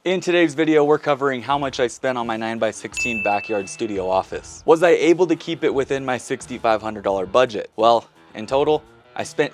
In today's video, we're covering how much I spent on my 9x16 backyard studio office. Was I able to keep it within my $6,500 budget? Well, in total, I spent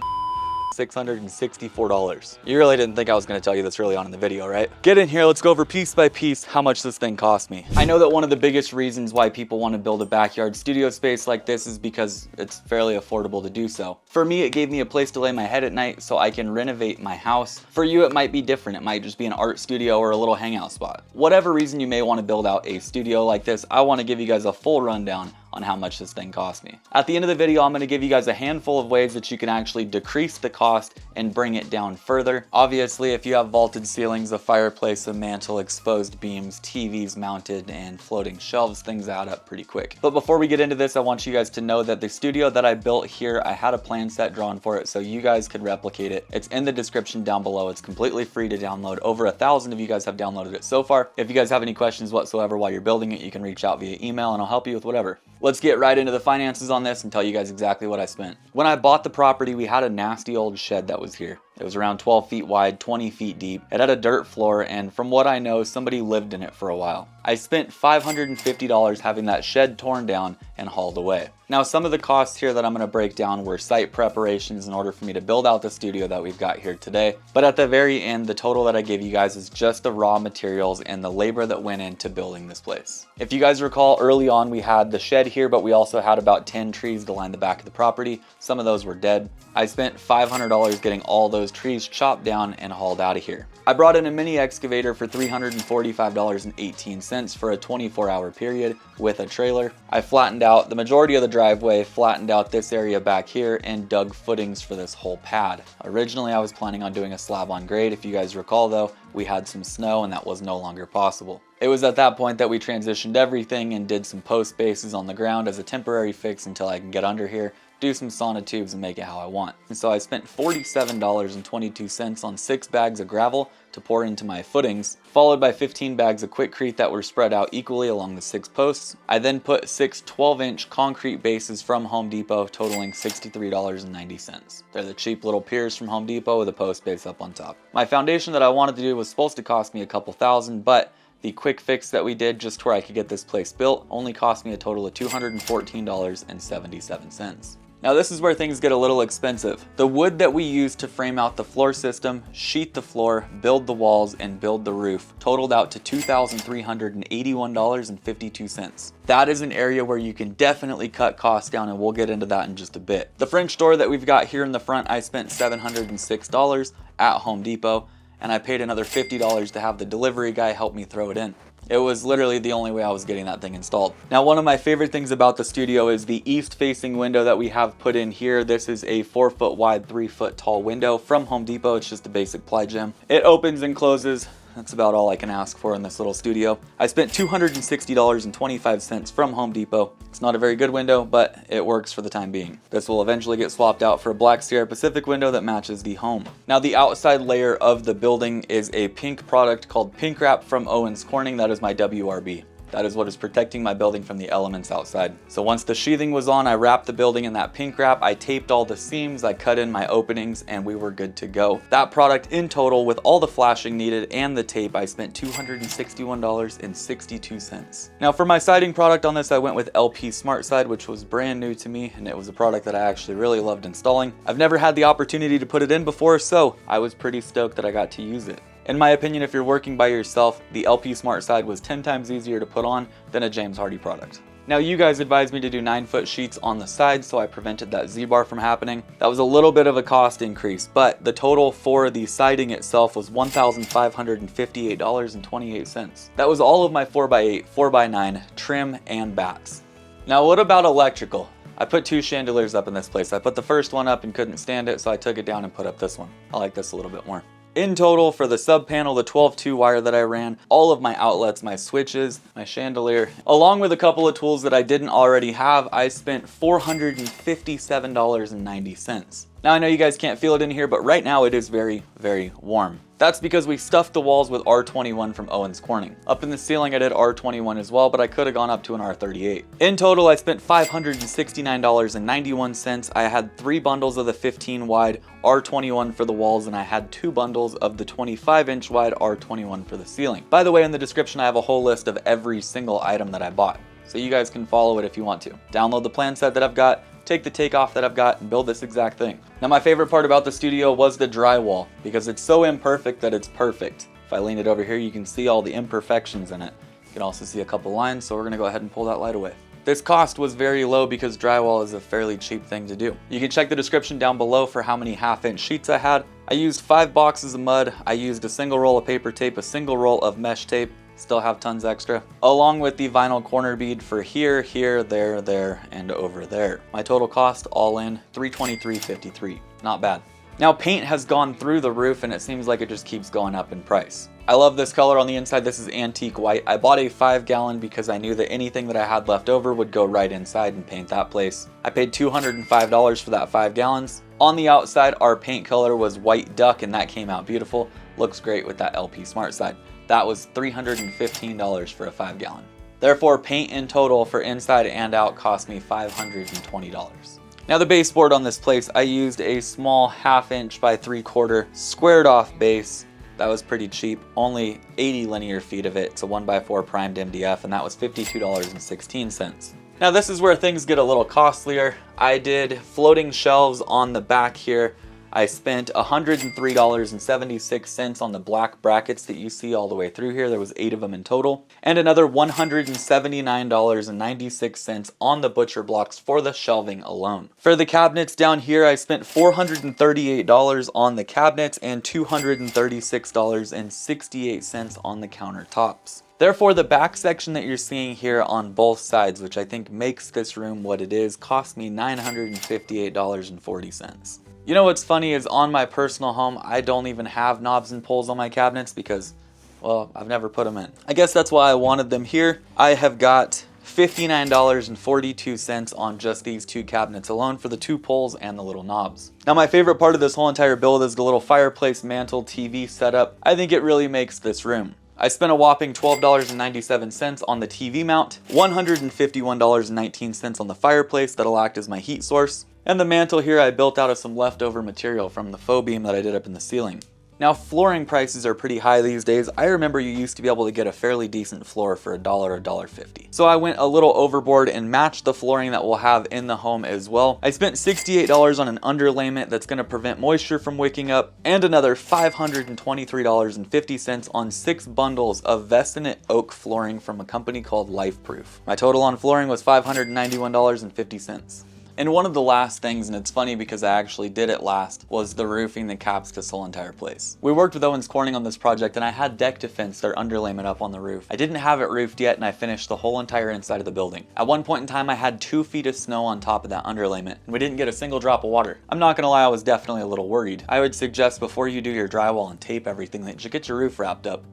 $664. You really didn't think I was going to tell you this early on in the video, right? Get in here, let's go over piece by piece how much this thing cost me. I know that one of the biggest reasons why people want to build a backyard studio space like this is because it's fairly affordable to do so. For me, it gave me a place to lay my head at night so I can renovate my house. For you, it might be different. It might just be an art studio or a little hangout spot. Whatever reason you may want to build out a studio like this, I want to give you guys a full rundown on how much this thing cost me. At the end of the video, I'm going to give you guys a handful of ways that you can actually decrease the cost and bring it down further. Obviously, if you have vaulted ceilings, a fireplace, a mantle, exposed beams, TVs mounted, and floating shelves, things add up pretty quick. But before we get into this, I want you guys to know that the studio that I built here, I had a plan set drawn for it so you guys could replicate it. It's in the description down below. It's completely free to download. Over 1,000 of you guys have downloaded it so far. If you guys have any questions whatsoever while you're building it, you can reach out via email and I'll help you with whatever. Let's get right into the finances on this and tell you guys exactly what I spent. When I bought the property, we had a nasty old shed that was here. It was around 12 feet wide, 20 feet deep. It had a dirt floor, and from what I know, somebody lived in it for a while. I spent $550 having that shed torn down and hauled away. Now, some of the costs here that I'm going to break down were site preparations in order for me to build out the studio that we've got here today. But at the very end, the total that I gave you guys is just the raw materials and the labor that went into building this place. If you guys recall, early on we had the shed here, but we also had about 10 trees to line the back of the property. Some of those were dead. I spent $500 getting all those trees chopped down and hauled out of here. I brought in a mini excavator for $345.18 for a 24-hour period with a trailer. I flattened out the majority of the driveway, flattened out this area back here, and dug footings for this whole pad. Originally, I was planning on doing a slab on grade. If you guys recall though, we had some snow and that was no longer possible. It was at that point that we transitioned everything and did some post bases on the ground as a temporary fix until I can get under here, do some sauna tubes and make it how I want. And so I spent $47.22 on 6 bags of gravel to pour into my footings, followed by 15 bags of Quikrete that were spread out equally along the 6 posts. I then put 6 12-inch concrete bases from Home Depot, totaling $63.90. They're the cheap little piers from Home Depot with a post base up on top. My foundation that I wanted to do was supposed to cost me a couple thousand, but the quick fix that we did just where I could get this place built only cost me a total of $214.77. Now this is where things get a little expensive. The wood that we used to frame out the floor system, sheet the floor, build the walls, and build the roof totaled out to $2,381.52. That is an area where you can definitely cut costs down, and we'll get into that in just a bit. The French door that we've got here in the front, I spent $706 at Home Depot, and I paid another $50 to have the delivery guy help me throw it in. It was literally the only way I was getting that thing installed. Now, one of my favorite things about the studio is the east-facing window that we have put in here. This is a 4-foot wide, 3-foot tall window from Home Depot. It's just a basic ply gem. It opens and closes. That's about all I can ask for in this little studio. I spent $260.25 from Home Depot. It's not a very good window, but it works for the time being. This will eventually get swapped out for a black Sierra Pacific window that matches the home. Now, the outside layer of the building is a pink product called Pinkwrap from Owens Corning. That is my WRB. That is what is protecting my building from the elements outside. So once the sheathing was on, I wrapped the building in that pink wrap. I taped all the seams, I cut in my openings, and we were good to go. That product in total, with all the flashing needed and the tape, I spent $261.62. Now for my siding product on this, I went with LP Smartside, which was brand new to me, and it was a product that I actually really loved installing. I've never had the opportunity to put it in before, so I was pretty stoked that I got to use it. In my opinion, if you're working by yourself, the LP Smartside was 10 times easier to put on than a James Hardie product. Now, you guys advised me to do 9-foot sheets on the side, so I prevented that Z-bar from happening. That was a little bit of a cost increase, but the total for the siding itself was $1,558.28. That was all of my 4x8, 4x9 trim and bats. Now, what about electrical? I put 2 chandeliers up in this place. I put the first one up and couldn't stand it, so I took it down and put up this one. I like this a little bit more. In total, for the sub panel, the 12-2 wire that I ran, all of my outlets, my switches, my chandelier, along with a couple of tools that I didn't already have, I spent $457.90. Now I know you guys can't feel it in here, but right now it is very, very warm. That's because we stuffed the walls with R21 from Owens Corning. Up in the ceiling I did R21 as well, but I could have gone up to an R38. In total I spent $569.91. I had 3 bundles of the 15 wide R21 for the walls, and I had 2 bundles of the 25-inch wide R21 for the ceiling. By the way, in the description I have a whole list of every single item that I bought, so you guys can follow it if you want to. Download the plan set that I've got, take the takeoff that I've got, and build this exact thing. Now my favorite part about the studio was the drywall, because it's so imperfect that it's perfect. If I lean it over here, you can see all the imperfections in it. You can also see a couple lines, so we're gonna go ahead and pull that light away. This cost was very low because drywall is a fairly cheap thing to do. You can check the description down below for how many 1/2-inch sheets I had. I used 5 boxes of mud, I used a single roll of paper tape, a single roll of mesh tape, still have tons extra, along with the vinyl corner bead for here, here, there, and over there. My total cost all in, $323.53. Not bad. Now paint has gone through the roof and it seems like it just keeps going up in price. I love this color on the inside. This is antique white. I bought a 5-gallon because I knew that anything that I had left over would go right inside and paint that place. I paid $205 for that 5 gallons. On the outside, our paint color was white duck and that came out beautiful. Looks great with that LP Smartside. That was $315 for a 5-gallon. Therefore, paint in total for inside and out cost me $520. Now the baseboard on this place, I used a small 1/2-inch by 3/4 squared off base. That was pretty cheap, only 80 linear feet of it. It's a 1x4 primed MDF, and that was $52.16. Now this is where things get a little costlier. I did floating shelves on the back here. I spent $103.76 on the black brackets that you see all the way through here. There was 8 of them in total. And another $179.96 on the butcher blocks for the shelving alone. For the cabinets down here, I spent $438 on the cabinets and $236.68 on the countertops. Therefore, the back section that you're seeing here on both sides, which I think makes this room what it is, cost me $958.40. You know what's funny is on my personal home, I don't even have knobs and pulls on my cabinets because, well, I've never put them in. I guess that's why I wanted them here. I have got $59.42 on just these 2 cabinets alone for the 2 pulls and the little knobs. Now my favorite part of this whole entire build is the little fireplace mantle TV setup. I think it really makes this room. I spent a whopping $12.97 on the TV mount, $151.19 on the fireplace that'll act as my heat source, and the mantle here I built out of some leftover material from the faux beam that I did up in the ceiling. Now flooring prices are pretty high these days. I remember you used to be able to get a fairly decent floor for $1 or $1.50. So I went a little overboard and matched the flooring that we'll have in the home as well. I spent $68 on an underlayment that's going to prevent moisture from wicking up, and another $523.50 on 6 bundles of Vestinate oak flooring from a company called Lifeproof. My total on flooring was $591.50. And one of the last things, and it's funny because I actually did it last, was the roofing that caps this whole entire place. We worked with Owens Corning on this project and I had deck to fence their underlayment up on the roof. I didn't have it roofed yet and I finished the whole entire inside of the building. At one point in time I had 2 feet of snow on top of that underlayment and we didn't get a single drop of water. I'm not gonna lie, I was definitely a little worried. I would suggest before you do your drywall and tape everything that you get your roof wrapped up.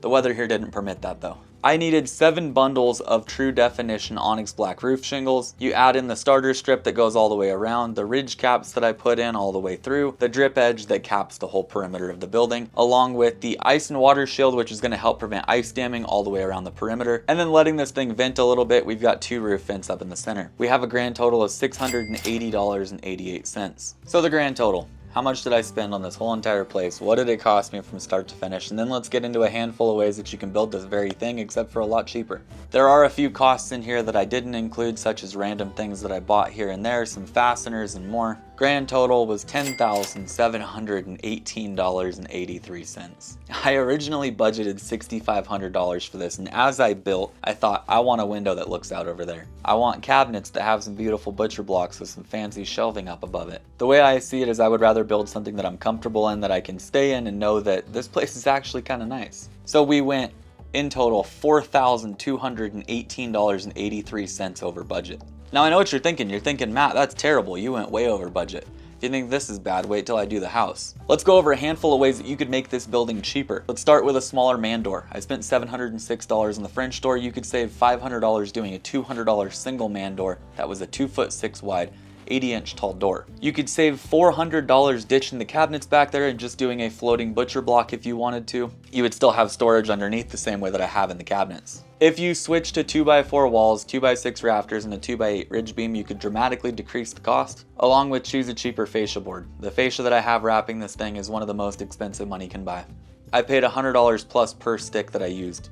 The weather here didn't permit that though. I needed 7 bundles of true definition onyx black roof shingles. You add in the starter strip that goes all the way around, the ridge caps that I put in all the way through, the drip edge that caps the whole perimeter of the building, along with the ice and water shield, which is going to help prevent ice damming all the way around the perimeter. And then letting this thing vent a little bit, we've got 2 roof vents up in the center. We have a grand total of $680.88. So the grand total. How much did I spend on this whole entire place? What did it cost me from start to finish? And then let's get into a handful of ways that you can build this very thing, except for a lot cheaper. There are a few costs in here that I didn't include, such as random things that I bought here and there, some fasteners and more. Grand total was $10,718.83. I originally budgeted $6,500 for this, and as I built, I thought I want a window that looks out over there. I want cabinets that have some beautiful butcher blocks with some fancy shelving up above it. The way I see it is I would rather build something that I'm comfortable in, that I can stay in and know that this place is actually kind of nice. So we went in total $4,218.83 over budget. Now I know what you're thinking. You're thinking, Matt, that's terrible. You went way over budget. If you think this is bad, wait till I do the house. Let's go over a handful of ways that you could make this building cheaper. Let's start with a smaller man door. I spent $706 on the French door. You could save $500 doing a $200 single man door that was a 2'6" wide, 80-inch tall door. You could save $400 ditching the cabinets back there and just doing a floating butcher block if you wanted to. You would still have storage underneath the same way that I have in the cabinets. If you switch to 2x4 walls, 2x6 rafters, and a 2x8 ridge beam, you could dramatically decrease the cost, along with choose a cheaper fascia board. The fascia that I have wrapping this thing is one of the most expensive money can buy. I paid $100 plus per stick that I used.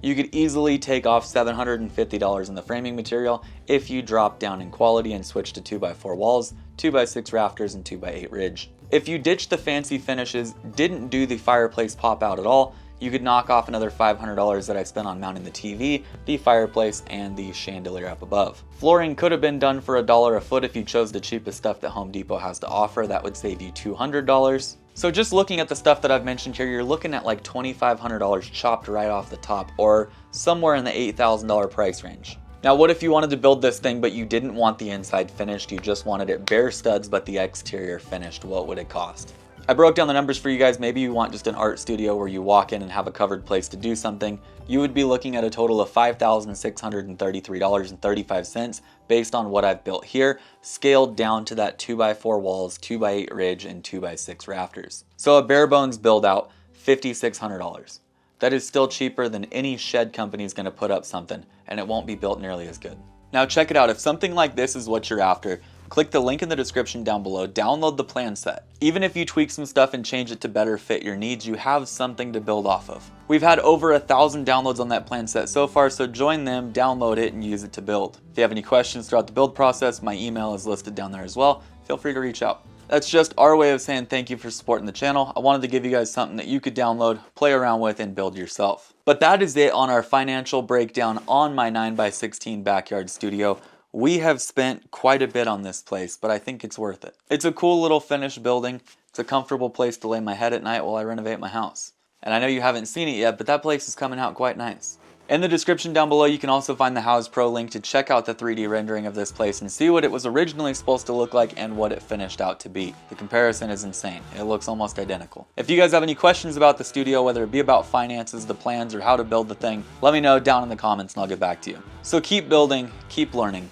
You could easily take off $750 in the framing material if you drop down in quality and switch to 2x4 walls, 2x6 rafters, and 2x8 ridge. If you ditched the fancy finishes, didn't do the fireplace pop out at all, you could knock off another $500 that I spent on mounting the TV, the fireplace, and the chandelier up above. Flooring could have been done for $1 a foot if you chose the cheapest stuff that Home Depot has to offer. That would save you $200. So just looking at the stuff that I've mentioned here, you're looking at like $2,500 chopped right off the top, or somewhere in the $8,000 price range. Now, what if you wanted to build this thing but you didn't want the inside finished, you just wanted it bare studs but the exterior finished? What would it cost? I broke down the numbers for you guys. Maybe you want just an art studio where you walk in and have a covered place to do something. You would be looking at a total of $5,633.35 based on what I've built here, scaled down to that 2x4 walls, 2x8 ridge, and 2x6 rafters. So a bare bones build out, $5,600. That is still cheaper than any shed company is going to put up something, and it won't be built nearly as good. Now check it out. If something like this is what you're after, click the link in the description down below, download the plan set. Even if you tweak some stuff and change it to better fit your needs, you have something to build off of. We've had over 1,000 downloads on that plan set so far, so join them, download it, and use it to build. If you have any questions throughout the build process, my email is listed down there as well. Feel free to reach out. That's just our way of saying thank you for supporting the channel. I wanted to give you guys something that you could download, play around with, and build yourself. But that is it on our financial breakdown on my 9x16 backyard studio. We have spent quite a bit on this place, but I think it's worth it. It's a cool little finished building. It's a comfortable place to lay my head at night while I renovate my house. And I know you haven't seen it yet, but that place is coming out quite nice. In the description down below, you can also find the House Pro link to check out the 3D rendering of this place and see what it was originally supposed to look like and what it finished out to be. The comparison is insane. It looks almost identical. If you guys have any questions about the studio, whether it be about finances, the plans, or how to build the thing, let me know down in the comments and I'll get back to you. So keep building, keep learning,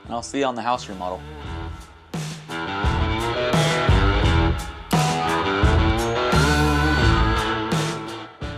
and I'll see you on the house remodel.